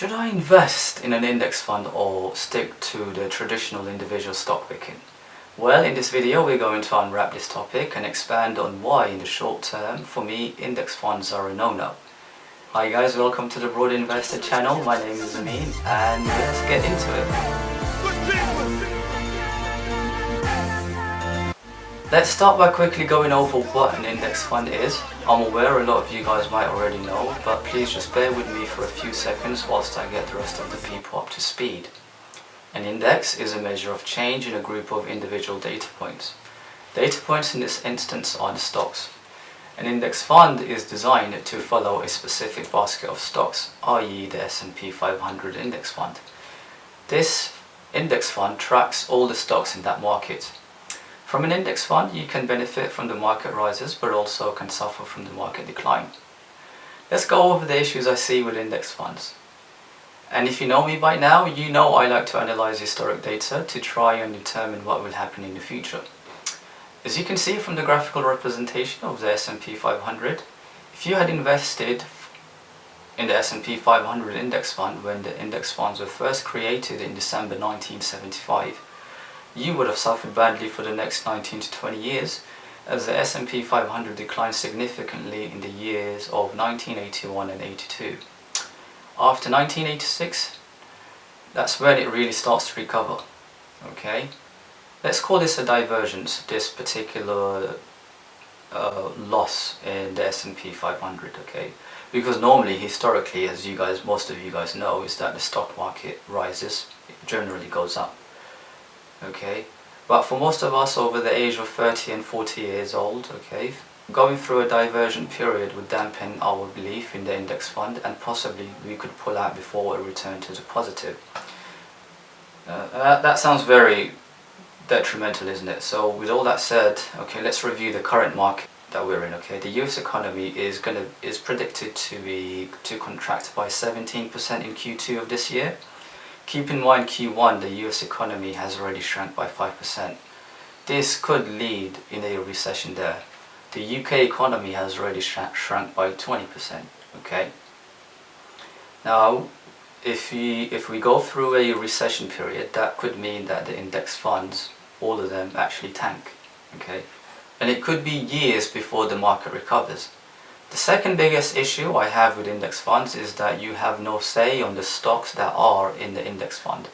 Should I invest in an index fund or stick to the traditional individual stock picking? Well, in this video we're going to unwrap this topic and expand on why in the short term, for me, index funds are a no-no. Hi guys, welcome to the Broad Investor channel. My name is Amin and let's get into it. Let's start by quickly going over what an index fund is. I'm aware a lot of you guys might already know, but please just bear with me for a few seconds whilst I get the rest of the people up to speed. An index is a measure of change in a group of individual data points. Data points in this instance are the stocks. An index fund is designed to follow a specific basket of stocks, i.e. the S&P 500 index fund. This index fund tracks all the stocks in that market. From an index fund, you can benefit from the market rises, but also can suffer from the market decline. Let's go over the issues I see with index funds. And if you know me by now, you know I like to analyze historic data to try and determine what will happen in the future. As you can see from the graphical representation of the S&P 500, if you had invested in the S&P 500 index fund when the index funds were first created in December 1975, you would have suffered badly for the next 19 to 20 years, as the S&P 500 declined significantly in the years of 1981 and 82. After 1986, that's when it really starts to recover. Okay, let's call this a divergence, this particular loss in the S&P 500. Okay, because normally, historically, as most of you guys know, is that the stock market rises, it generally goes up. Okay, but for most of us over the age of 30 and 40 years old, okay, going through a divergent period would dampen our belief in the index fund, and possibly we could pull out before a return to the positive. That sounds very detrimental, isn't it? So with all that said, okay, let's review the current market that we're in. Okay, the US economy is predicted to contract by 17% in Q2 of this year. Keep in mind Q1, the US economy has already shrunk by 5%. This could lead in a recession there. The UK economy has already shrunk by 20%. Okay. Now, if we go through a recession period, that could mean that the index funds, all of them, actually tank. Okay, and it could be years before the market recovers. The second biggest issue I have with index funds is that you have no say on the stocks that are in the index fund.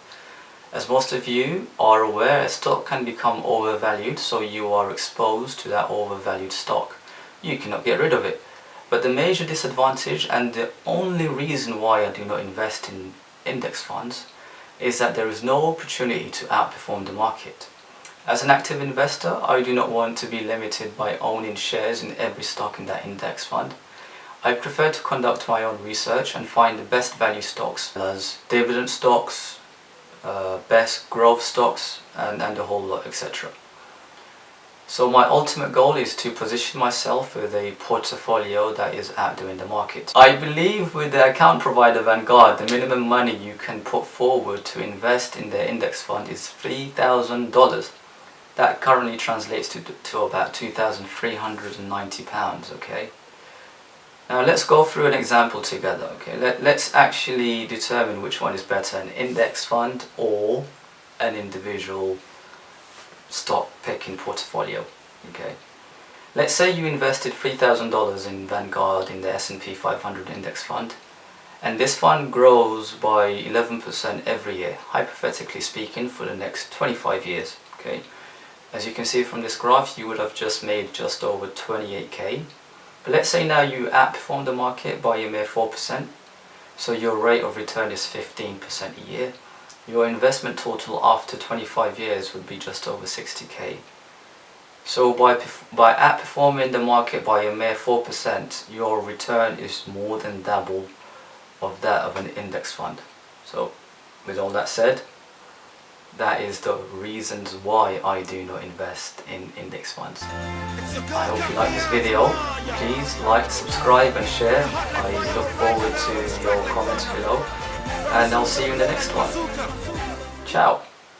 As most of you are aware, a stock can become overvalued, so you are exposed to that overvalued stock. You cannot get rid of it. But the major disadvantage, and the only reason why I do not invest in index funds, is that there is no opportunity to outperform the market. As an active investor, I do not want to be limited by owning shares in every stock in that index fund. I prefer to conduct my own research and find the best value stocks, as dividend stocks, best growth stocks, and a whole lot, etc. So my ultimate goal is to position myself with a portfolio that is outdoing the market. I believe with the account provider Vanguard, the minimum money you can put forward to invest in the index fund is $3,000. That currently translates to about £2,390, okay? Now let's go through an example together, okay? Let's actually determine which one is better, an index fund or an individual stock picking portfolio, okay? Let's say you invested $3,000 in Vanguard in the S&P 500 index fund, and this fund grows by 11% every year, hypothetically speaking, for the next 25 years, okay? As you can see from this graph, you would have just made just over 28k. But let's say now you outperform the market by a mere 4%, so your rate of return is 15% a year. Your investment total after 25 years would be just over 60k. So by outperforming the market by a mere 4%, your return is more than double of that of an index fund. So with all that said, that is the reasons why I do not invest in index funds. I hope you like this video. Please like, subscribe and share. I look forward to your comments below, and I'll see you in the next one. Ciao.